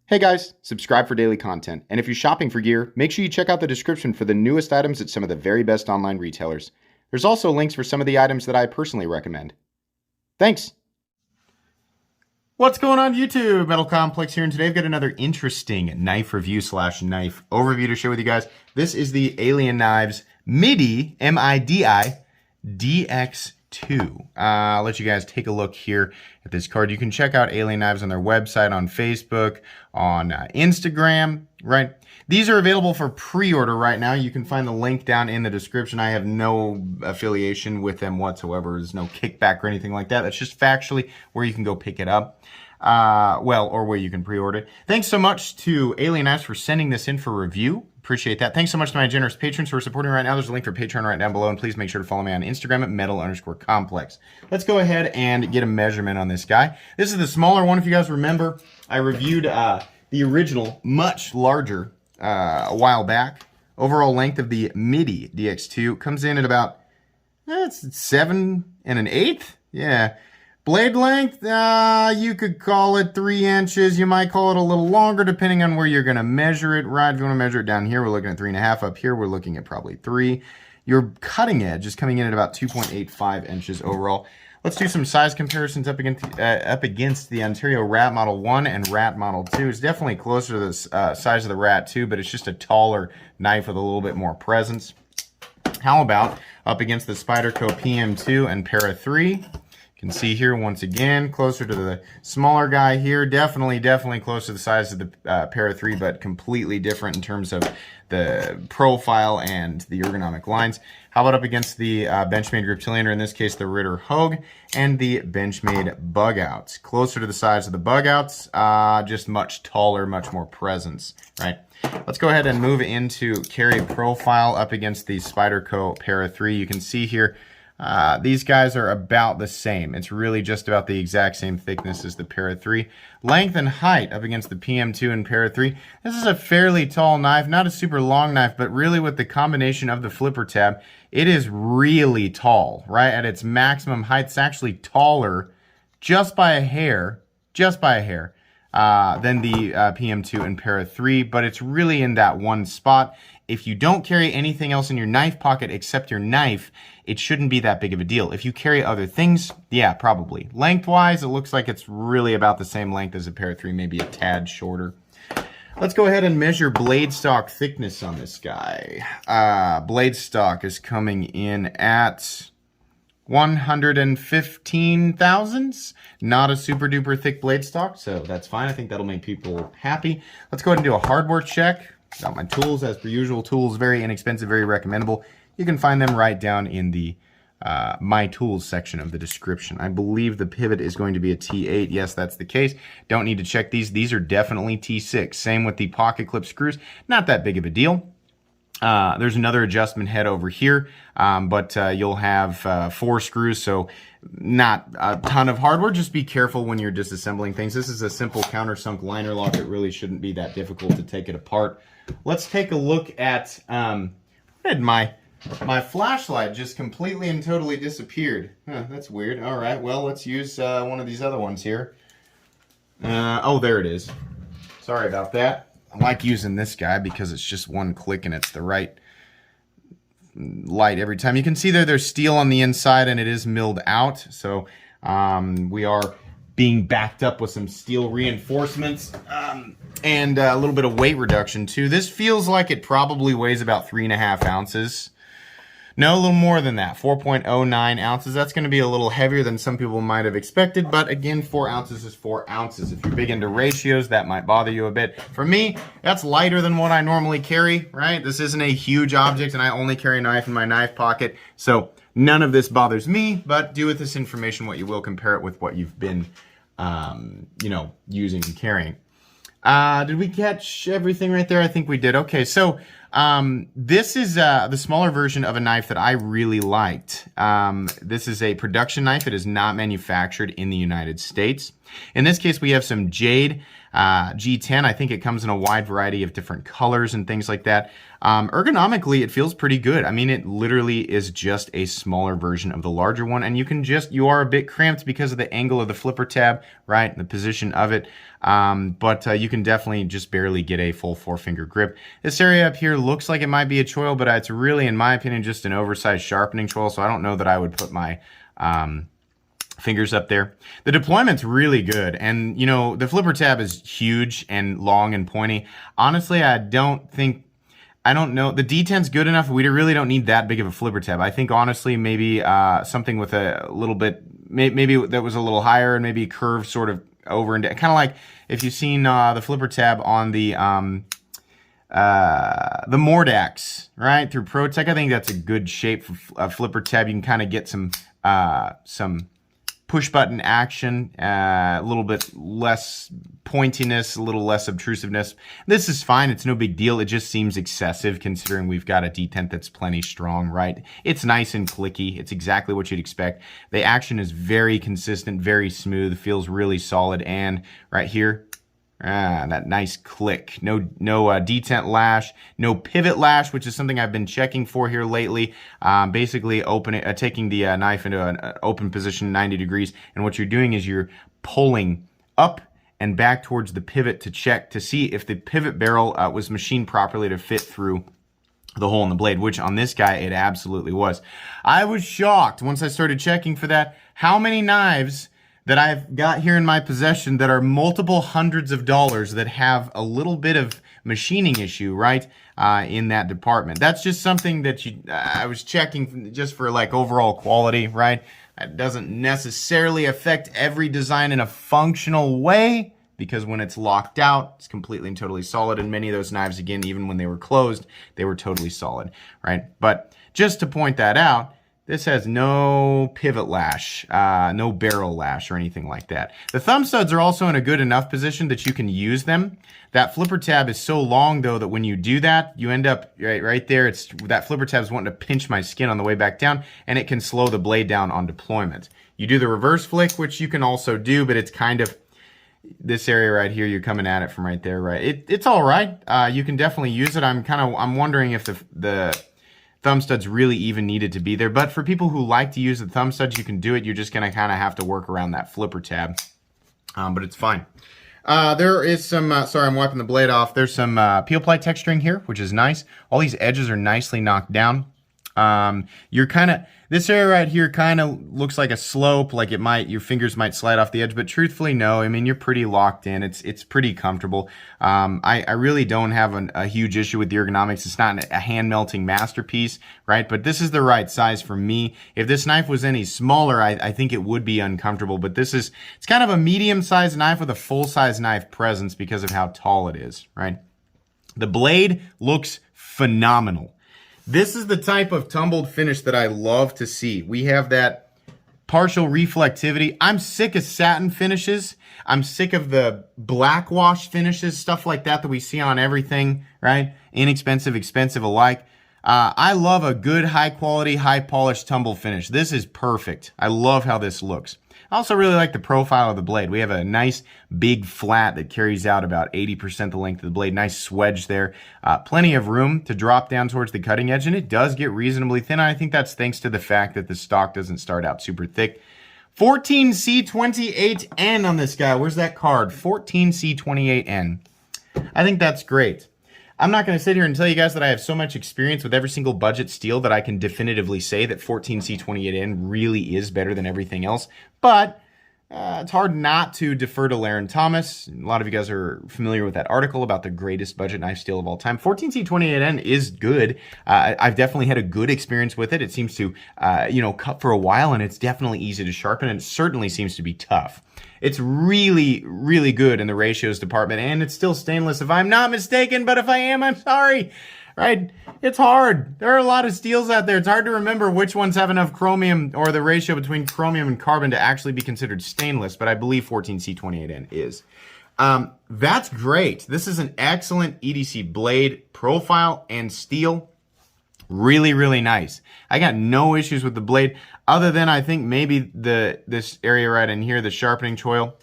Hey guys, subscribe for daily content. And if you're shopping for gear, make sure you check out the description for the newest items at some of the very best online retailers. There's also links for some of the items that I personally recommend. Thanks! What's going on YouTube? Metal Complex here, and today I've got another interesting knife review / knife overview to share with you guys. This is the Alien Knives Midi, M-I-D-I, DX2. I'll let you guys take a look here at this card. You can check out Alien Knives on their website, on Facebook, on Instagram, right? These are available for pre-order right now. You can find the link down in the description. I have no affiliation with them whatsoever. There's no kickback or anything like that. That's just factually where you can go pick it up. Or where you can pre-order it. Thanks so much to Alien Knives for sending this in for review. Appreciate that. Thanks so much to my generous patrons who are supporting right now. There's a link for Patreon right down below, and please make sure to follow me on Instagram at metal_complex. Let's go ahead and get a measurement on this guy. This is the smaller one. If you guys remember, I reviewed the original, much larger, a while back. Overall length of the Midi DX2 comes in at about, it's 7 1/8. Yeah. Blade length, you could call it 3 inches. You might call it a little longer depending on where you're going to measure it, right? If you want to measure it down here, we're looking at 3.5. Up here, we're looking at probably 3. Your cutting edge is coming in at about 2.85 inches overall. Let's do some size comparisons up against the Ontario Rat Model 1 and Rat Model 2. It's definitely closer to the size of the Rat 2, but it's just a taller knife with a little bit more presence. How about up against the Spyderco PM2 and Para 3? You can see here once again closer to the smaller guy here, definitely close to the size of the Para 3, but completely different in terms of the profile and the ergonomic lines. How about up against the Benchmade Reptilian, or in this case the Ritter Hogue, and the Benchmade Bugouts? Closer to the size of the Bugouts, just much taller, much more presence, right? Let's go ahead and move into carry profile up against the Spyderco Para 3. You can see here these guys are about the same. It's really just about the exact same thickness as the Para 3. Length and height up against the PM2 and Para 3. This is a fairly tall knife, not a super long knife, but really with the combination of the flipper tab, it is really tall, right? At its maximum height, it's actually taller just by a hair, than the PM2 and Para 3, but it's really in that one spot. If you don't carry anything else in your knife pocket except your knife, it shouldn't be that big of a deal. If you carry other things, yeah, probably. Lengthwise, it looks like it's really about the same length as a Para 3, maybe a tad shorter. Let's go ahead and measure blade stock thickness on this guy. Blade stock is coming in at 115 thousandths. Not a super duper thick blade stock, so that's fine. I think that'll make people happy. Let's go ahead and do a hardware check. Got my tools, as per usual. Tools, very inexpensive, very recommendable. You can find them right down in the My Tools section of the description. I believe the pivot is going to be a T8. Yes, that's the case. Don't need to check these. These are definitely T6. Same with the pocket clip screws. Not that big of a deal. There's another adjustment head over here, but you'll have 4 screws, so not a ton of hardware. Just be careful when you're disassembling things. This is a simple countersunk liner lock. It really shouldn't be that difficult to take it apart. Let's take a look at my flashlight just completely and totally disappeared. Huh, that's weird. All right, well, let's use one of these other ones here. Oh, there it is. Sorry about that. I like using this guy because it's just one click and it's the right light every time. You can see there's steel on the inside and it is milled out. So we are being backed up with some steel reinforcements and a little bit of weight reduction too. This feels like it probably weighs about 3.5 ounces. No, a little more than that, 4.09 ounces. That's going to be a little heavier than some people might have expected, but again, 4 ounces is 4 ounces. If you're big into ratios, that might bother you a bit. For me, that's lighter than what I normally carry, right? This isn't a huge object, and I only carry a knife in my knife pocket, so none of this bothers me, but do with this information what you will. Compare it with what you've been, using and carrying. Did we catch everything right there? I think we did. Okay, so this is the smaller version of a knife that I really liked. This is a production knife. It is not manufactured in the United States. In this case, we have some jade. G10. I think it comes in a wide variety of different colors and things like that. Ergonomically, it feels pretty good. I mean, it literally is just a smaller version of the larger one, and you are a bit cramped because of the angle of the flipper tab, right? The position of it. But you can definitely just barely get a full 4-finger grip. This area up here looks like it might be a choil, but it's really, in my opinion, just an oversized sharpening choil, so I don't know that I would put my fingers up there. The deployment's really good, and you know, the flipper tab is huge and long and pointy. Honestly, I don't know. The D10's good enough. We really don't need that big of a flipper tab. I think honestly, maybe something with a little bit, maybe that was a little higher and maybe curved sort of over and kind of like if you've seen the flipper tab on the Mordax, right, through ProTech. I think that's a good shape for a flipper tab. You can kind of get some push button action, a little bit less pointiness, a little less obtrusiveness. This is fine. It's no big deal. It just seems excessive considering we've got a D10 that's plenty strong, right? It's nice and clicky. It's exactly what you'd expect. The action is very consistent, very smooth, feels really solid. And right here, that nice click. No detent lash, no pivot lash, which is something I've been checking for here lately. Basically taking the knife into an open position 90 degrees, and what you're doing is you're pulling up and back towards the pivot to check to see if the pivot barrel was machined properly to fit through the hole in the blade, which on this guy it absolutely was. I was shocked once I started checking for that how many knives that I've got here in my possession that are multiple hundreds of dollars that have a little bit of machining issue, right, in that department. That's just something that I was checking just for like overall quality, right? It doesn't necessarily affect every design in a functional way, because when it's locked out, it's completely and totally solid. And many of those knives, again, even when they were closed, they were totally solid, right? But just to point that out, this has no pivot lash, no barrel lash or anything like that. The thumb studs are also in a good enough position that you can use them. That flipper tab is so long though that when you do that, you end up right there. That flipper tab is wanting to pinch my skin on the way back down, and it can slow the blade down on deployment. You do the reverse flick, which you can also do, but it's kind of this area right here. You're coming at it from right there, right? It's all right. You can definitely use it. I'm wondering if the thumb studs really even needed to be there, but for people who like to use the thumb studs, you can do it. You're just gonna kind of have to work around that flipper tab, but it's fine. There is some, sorry, I'm wiping the blade off. There's some peel ply texturing here, which is nice. All these edges are nicely knocked down. This area right here kind of looks like a slope, like your fingers might slide off the edge, but truthfully, no. I mean, you're pretty locked in. It's pretty comfortable. I really don't have a huge issue with the ergonomics. It's not a hand melting masterpiece, right? But this is the right size for me. If this knife was any smaller, I think it would be uncomfortable, but it's kind of a medium-sized knife with a full-size knife presence because of how tall it is, right? The blade looks phenomenal. This is the type of tumbled finish that I love to see. We have that partial reflectivity. I'm sick of satin finishes. I'm sick of the black wash finishes, stuff like that we see on everything, right? Inexpensive, expensive alike. I love a good, high quality, high polished tumble finish. This is perfect. I love how this looks. I also really like the profile of the blade. We have a nice big flat that carries out about 80% the length of the blade. Nice swedge there. Plenty of room to drop down towards the cutting edge, and it does get reasonably thin. I think that's thanks to the fact that the stock doesn't start out super thick. 14C28N on this guy. Where's that card? 14C28N. I think that's great. I'm not going to sit here and tell you guys that I have so much experience with every single budget steel that I can definitively say that 14C28N really is better than everything else. But it's hard not to defer to Laren Thomas. A lot of you guys are familiar with that article about the greatest budget knife steel of all time. 14C28N is good. I've definitely had a good experience with it. It seems to, cut for a while, and it's definitely easy to sharpen, and it certainly seems to be tough. It's really, really good in the ratios department, and it's still stainless if I'm not mistaken, but if I am, I'm sorry. Right? It's hard. There are a lot of steels out there. It's hard to remember which ones have enough chromium or the ratio between chromium and carbon to actually be considered stainless, but I believe 14C28N is. That's great. This is an excellent EDC blade, profile, and steel. Really, really nice. I got no issues with the blade other than I think maybe this area right in here, the sharpening choil.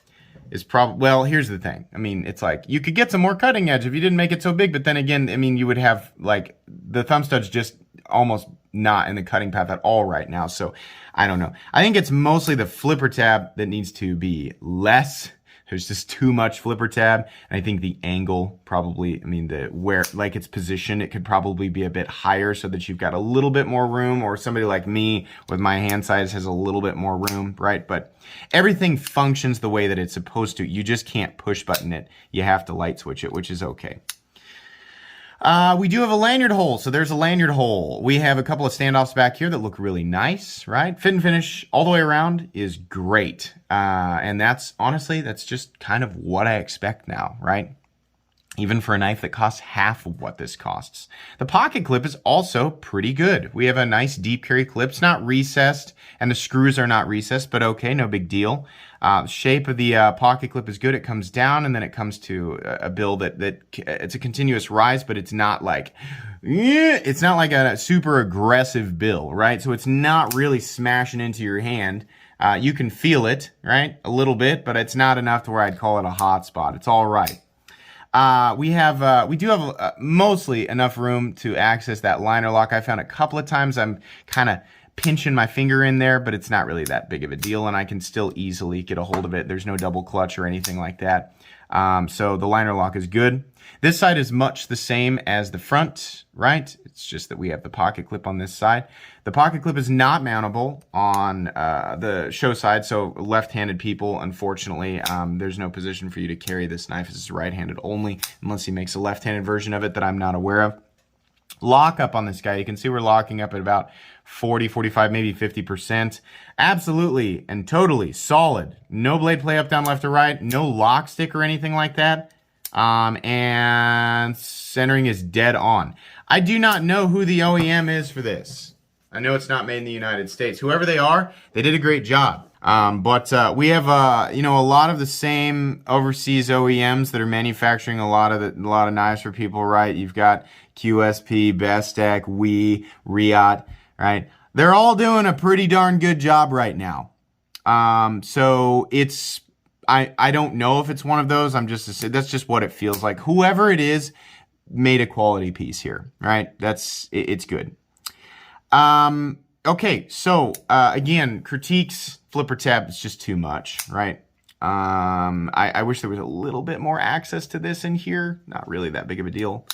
is probably, well, here's the thing. I mean, it's like, you could get some more cutting edge if you didn't make it so big, but then again, I mean, you would have, like, the thumb stud's just almost not in the cutting path at all right now, so I don't know. I think it's mostly the flipper tab that needs to be less. There's just too much flipper tab, and I think the angle probably, I mean, where, like, its position, it could probably be a bit higher so that you've got a little bit more room, or somebody like me with my hand size has a little bit more room, right? But everything functions the way that it's supposed to. You just can't push button it. You have to light switch it, which is okay. We do have a lanyard hole, so there's a lanyard hole. We have a couple of standoffs back here that look really nice, right? Fit and finish all the way around is great. And that's, honestly, that's just kind of what I expect now, right? Even for a knife that costs half of what this costs. The pocket clip is also pretty good. We have a nice deep carry clip. It's not recessed, and the screws are not recessed, but okay, no big deal. Shape of the pocket clip is good. It comes down, and then it comes to a bill that it's a continuous rise, but it's not like a super aggressive bill, right? So it's not really smashing into your hand. You can feel it, right, a little bit, but it's not enough to where I'd call it a hot spot. It's all right. We do have mostly enough room to access that liner lock. I found a couple of times I'm kind of pinching my finger in there, but it's not really that big of a deal, and I can still easily get a hold of it. There's no double clutch or anything like that. So the liner lock is good. This side is much the same as the front, right? It's just that we have the pocket clip on this side. The pocket clip is not mountable on the show side, so left-handed people, unfortunately, there's no position for you to carry this knife. This is right-handed only, unless he makes a left-handed version of it that I'm not aware of. Lock up on this guy. You can see we're locking up at about 40, 45, maybe 50%. Absolutely and totally solid. No blade play up, down, left, or right. No lock stick or anything like that. And centering is dead on. I do not know who the OEM is for this. I know it's not made in the United States. Whoever they are, they did a great job. But we have a lot of the same overseas OEMs that are manufacturing a lot of knives for people, right? You've got QSP, Bestech, Riot, right? They're all doing a pretty darn good job right now. So it's, I don't know if it's one of those. That's just what it feels like. Whoever it is made a quality piece here, right? It's good. Okay, so again, critiques, flipper tab is just too much, right? I wish there was a little bit more access to this in here. Not really that big of a deal.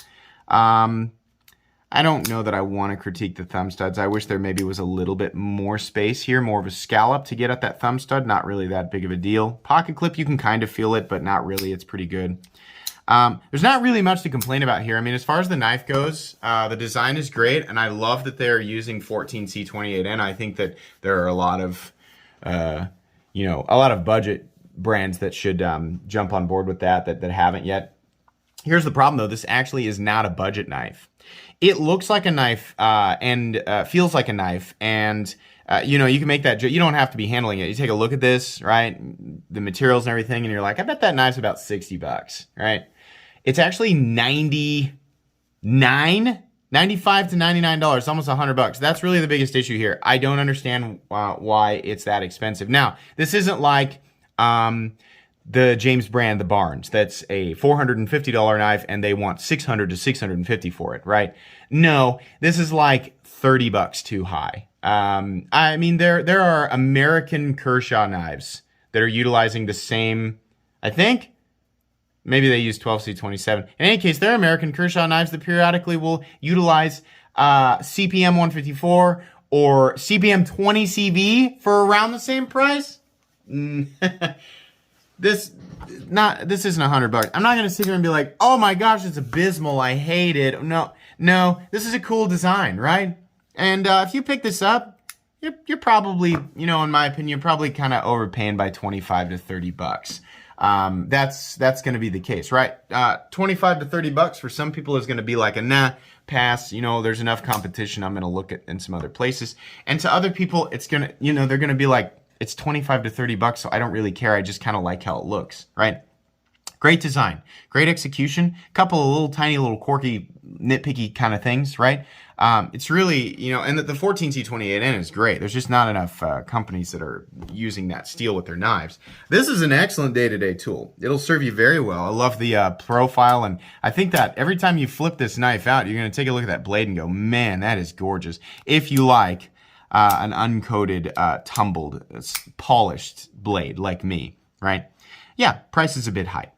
I don't know that I want to critique the thumb studs. I wish there maybe was a little bit more space here, more of a scallop to get at that thumb stud. Not really that big of a deal. Pocket clip, you can kind of feel it, but not really. It's pretty good. There's not really much to complain about here. I mean, as far as the knife goes, the design is great, and I love that they're using 14C28N. I think that there are a lot of, a lot of budget brands that should jump on board with that haven't yet. Here's the problem, though. This actually is not a budget knife. It looks like a knife and feels like a knife, and you can make that. You don't have to be handling it. You take a look at this, right? The materials and everything, and you're like, I bet that knife's about $60, right? It's actually $95 to $99, almost $100. That's really the biggest issue here. I don't understand why it's that expensive. Now, this isn't like the James Brand, the Barnes. That's a $450 knife, and they want $600 to $650 for it, right? No, this is like $30 too high. I mean, there are American Kershaw knives that are utilizing the same, I think, maybe they use 12C27. In any case, there are American Kershaw knives that periodically will utilize CPM 154 or CPM 20CV for around the same price. This isn't $100. I'm not going to sit here and be like, oh my gosh, it's abysmal. I hate it. No, this is a cool design, right? And if you pick this up, you're probably, in my opinion, probably kind of overpaying by $25 to $30. That's going to be the case, right? $25 to $30 for some people is going to be like a nah, pass. There's enough competition. I'm going to look at in some other places. And to other people, it's going to, they're going to be like, it's $25 to $30, so I don't really care. I just kind of like how it looks, right? Great design, great execution, couple of little tiny little quirky nitpicky kind of things, right? It's really, and the 14C28N is great. There's just not enough companies that are using that steel with their knives. This is an excellent day-to-day tool. It'll serve you very well. I love the profile, and I think that every time you flip this knife out, you're going to take a look at that blade and go, man, that is gorgeous. If you like an uncoated, tumbled, polished blade like me, right? Yeah, price is a bit high.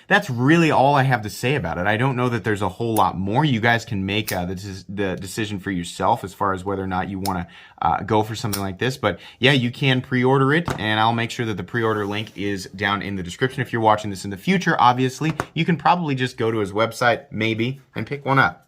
That's really all I have to say about it. I don't know that there's a whole lot more. You guys can make the decision for yourself as far as whether or not you want to go for something like this. But yeah, you can pre-order it, and I'll make sure that the pre-order link is down in the description. If you're watching this in the future, obviously, you can probably just go to his website, maybe, and pick one up.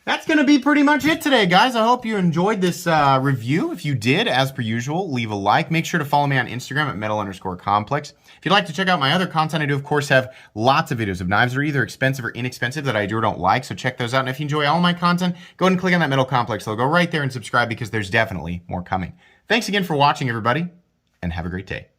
That's going to be pretty much it today, guys. I hope you enjoyed this review. If you did, as per usual, leave a like. Make sure to follow me on Instagram at metal_complex. If you'd like to check out my other content, I do, of course, have lots of videos of knives that are either expensive or inexpensive that I do or don't like, so check those out. And if you enjoy all my content, go ahead and click on that Metal Complex logo right there and subscribe because there's definitely more coming. Thanks again for watching, everybody, and have a great day.